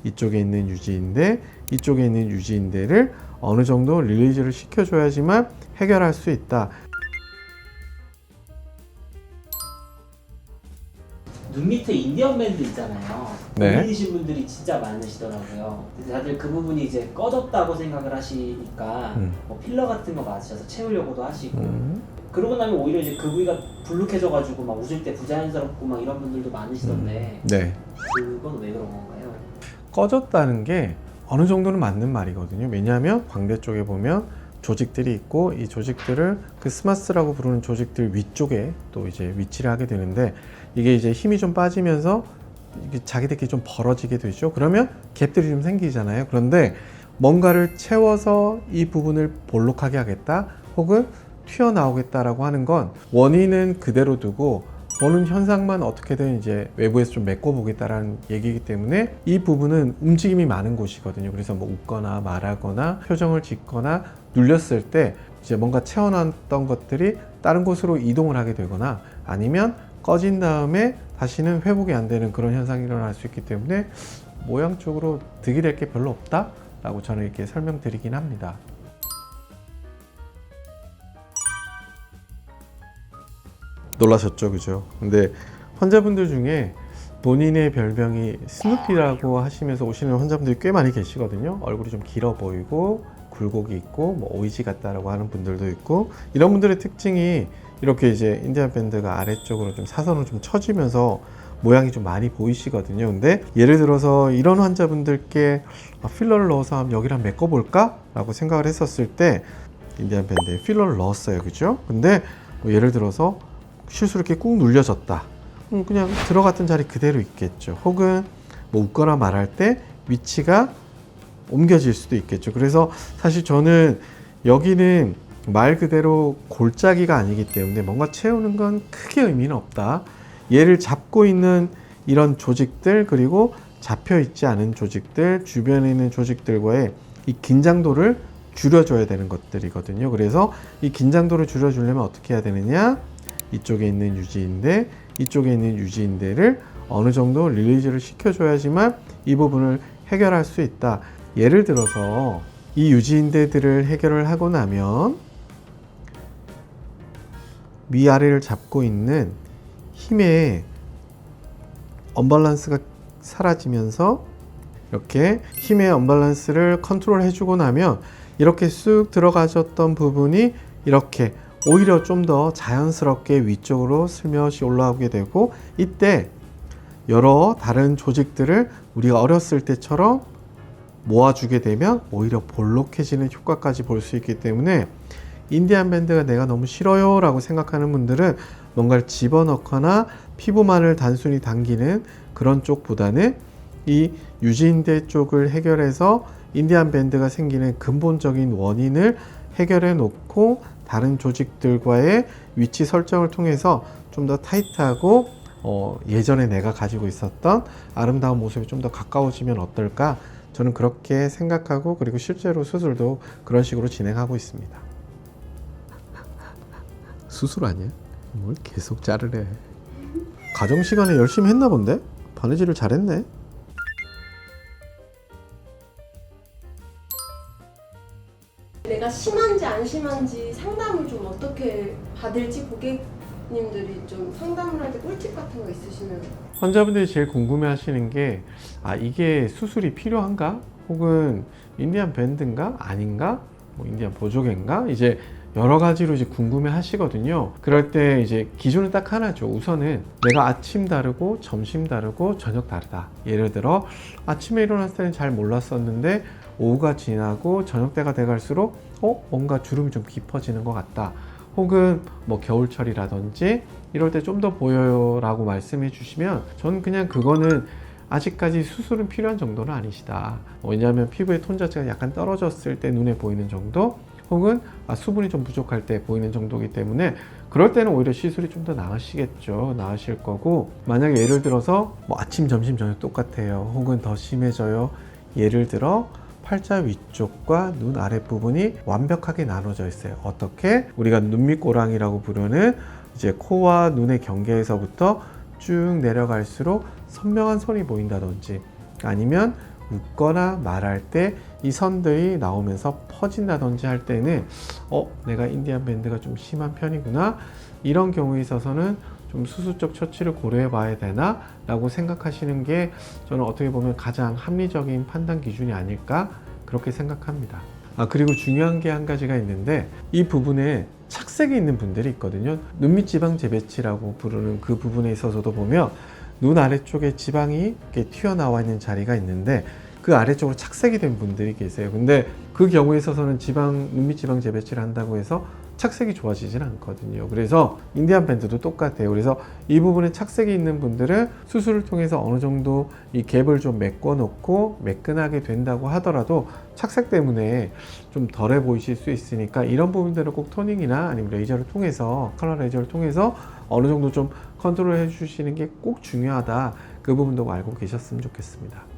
이쪽에 있는 유지인대, 이쪽에 있는 유지인대를 어느 정도 릴리즈를 시켜줘야지만 해결할 수 있다. 눈 밑에 인디언 밴드 있잖아요. 네. 고민이신 분들이 진짜 많으시더라고요. 근데 다들 그 부분이 이제 꺼졌다고 생각을 하시니까 뭐 필러 같은 거 맞으셔서 채우려고도 하시고 그러고 나면 오히려 이제 그 부위가 불룩해져가지고 막 웃을 때 부자연스럽고 막 이런 분들도 많으시던데 네. 그건 왜 그런 건가요? 꺼졌다는 게 어느 정도는 맞는 말이거든요. 왜냐하면 광대 쪽에 보면 조직들이 있고 이 조직들을 그 스마스라고 부르는 조직들 위쪽에 또 이제 위치를 하게 되는데 이게 이제 힘이 좀 빠지면서 이게 자기들끼리 좀 벌어지게 되죠. 그러면 갭들이 좀 생기잖아요. 그런데 뭔가를 채워서 이 부분을 볼록하게 하겠다 혹은 튀어나오겠다라고 하는 건 원인은 그대로 두고 보는 현상만 어떻게든 이제 외부에서 좀 메꿔보겠다라는 얘기이기 때문에 이 부분은 움직임이 많은 곳이거든요. 그래서 뭐 웃거나 말하거나 표정을 짓거나 눌렸을 때 이제 뭔가 채워놨던 것들이 다른 곳으로 이동을 하게 되거나 아니면 꺼진 다음에 다시는 회복이 안 되는 그런 현상이 일어날 수 있기 때문에 모양 쪽으로 득이 될 게 별로 없다라고 저는 이렇게 설명드리긴 합니다. 놀라셨죠, 그죠? 근데 환자분들 중에 본인의 별명이 스누피라고 하시면서 오시는 환자분들이 꽤 많이 계시거든요. 얼굴이 좀 길어 보이고 굴곡이 있고 뭐 오이지 같다라고 하는 분들도 있고 이런 분들의 특징이 이렇게 이제 인디안 밴드가 아래쪽으로 좀 사선으로 좀 처지면서 모양이 좀 많이 보이시거든요. 근데 예를 들어서 이런 환자분들께 필러를 넣어서 한번 여기를 한번 메꿔볼까? 라고 생각을 했었을 때 인디안 밴드에 필러를 넣었어요. 그죠? 근데 뭐 예를 들어서 실수로 이렇게 꾹 눌려졌다. 그냥 들어갔던 자리 그대로 있겠죠. 혹은 뭐 웃거나 말할 때 위치가 옮겨질 수도 있겠죠. 그래서 사실 저는 여기는 말 그대로 골짜기가 아니기 때문에 뭔가 채우는 건 크게 의미는 없다. 얘를 잡고 있는 이런 조직들 그리고 잡혀 있지 않은 조직들 주변에 있는 조직들과의 이 긴장도를 줄여줘야 되는 것들이거든요. 그래서 이 긴장도를 줄여주려면 어떻게 해야 되느냐? 이쪽에 있는 유지인대, 이쪽에 있는 유지인대를 어느 정도 릴리즈를 시켜줘야지만 이 부분을 해결할 수 있다. 예를 들어서 이 유지인대들을 해결을 하고 나면 위아래를 잡고 있는 힘의 언밸런스가 사라지면서 이렇게 힘의 언밸런스를 컨트롤 해주고 나면 이렇게 쑥 들어가셨던 부분이 이렇게 오히려 좀 더 자연스럽게 위쪽으로 슬며시 올라오게 되고 이때 여러 다른 조직들을 우리가 어렸을 때처럼 모아주게 되면 오히려 볼록해지는 효과까지 볼 수 있기 때문에 인디안 밴드가 내가 너무 싫어요 라고 생각하는 분들은 뭔가를 집어넣거나 피부만을 단순히 당기는 그런 쪽보다는 이 유지인대 쪽을 해결해서 인디안 밴드가 생기는 근본적인 원인을 해결해 놓고 다른 조직들과의 위치 설정을 통해서 좀 더 타이트하고 예전에 내가 가지고 있었던 아름다운 모습이 좀 더 가까워지면 어떨까? 저는 그렇게 생각하고 그리고 실제로 수술도 그런 식으로 진행하고 있습니다. 수술 아니야? 뭘 계속 자르래. 가정 시간에 열심히 했나 본데? 바느질을 잘했네. 내가 심한지 안 심한지 상담을 좀 어떻게 받을지 고객님들이 좀 상담을 할 때 꿀팁 같은 거 있으시면. 환자분들이 제일 궁금해 하시는 게 이게 수술이 필요한가? 혹은 인디안 밴드인가? 아닌가? 뭐 인디안 보조개인가? 이제 여러 가지로 이제 궁금해 하시거든요. 그럴 때 이제 기준은 딱 하나죠. 우선은 내가 아침 다르고 점심 다르고 저녁 다르다. 예를 들어 아침에 일어났을 때는 잘 몰랐었는데 오후가 지나고 저녁 때가 돼갈수록 뭔가 주름이 좀 깊어지는 것 같다. 혹은 뭐 겨울철이라든지 이럴 때 좀 더 보여요 라고 말씀해 주시면 저는 그냥 그거는 아직까지 수술은 필요한 정도는 아니시다. 왜냐하면 피부의 톤 자체가 약간 떨어졌을 때 눈에 보이는 정도 혹은 수분이 좀 부족할 때 보이는 정도이기 때문에 그럴 때는 오히려 시술이 좀 더 나으시겠죠. 나으실 거고 만약에 예를 들어서 뭐 아침 점심 저녁 똑같아요. 혹은 더 심해져요. 예를 들어 팔자 위쪽과 눈 아랫부분이 완벽하게 나눠져 있어요. 어떻게? 우리가 눈밑꼬랑이라고 부르는 이제 코와 눈의 경계에서부터 쭉 내려갈수록 선명한 선이 보인다든지 아니면 웃거나 말할 때 이 선들이 나오면서 퍼진다든지 할 때는 내가 인디안 밴드가 좀 심한 편이구나, 이런 경우에 있어서는 좀 수술적 처치를 고려해 봐야 되나 라고 생각하시는 게 저는 어떻게 보면 가장 합리적인 판단 기준이 아닐까 그렇게 생각합니다. 그리고 중요한 게 한 가지가 있는데, 이 부분에 착색이 있는 분들이 있거든요. 눈밑 지방 재배치라고 부르는 그 부분에 있어서도 보면 눈 아래쪽에 지방이 이렇게 튀어나와 있는 자리가 있는데 그 아래쪽으로 착색이 된 분들이 계세요. 근데 그 경우에 있어서는 눈밑 지방 재배치를 한다고 해서 착색이 좋아지진 않거든요. 그래서 인디안 밴드도 똑같아요. 그래서 이 부분에 착색이 있는 분들은 수술을 통해서 어느 정도 이 갭을 좀 메꿔 놓고 매끈하게 된다고 하더라도 착색 때문에 좀 덜해 보이실 수 있으니까 이런 부분들을 꼭 토닝이나 아니면 레이저를 통해서, 컬러 레이저를 통해서 어느 정도 좀 컨트롤 해 주시는 게 꼭 중요하다. 그 부분도 알고 계셨으면 좋겠습니다.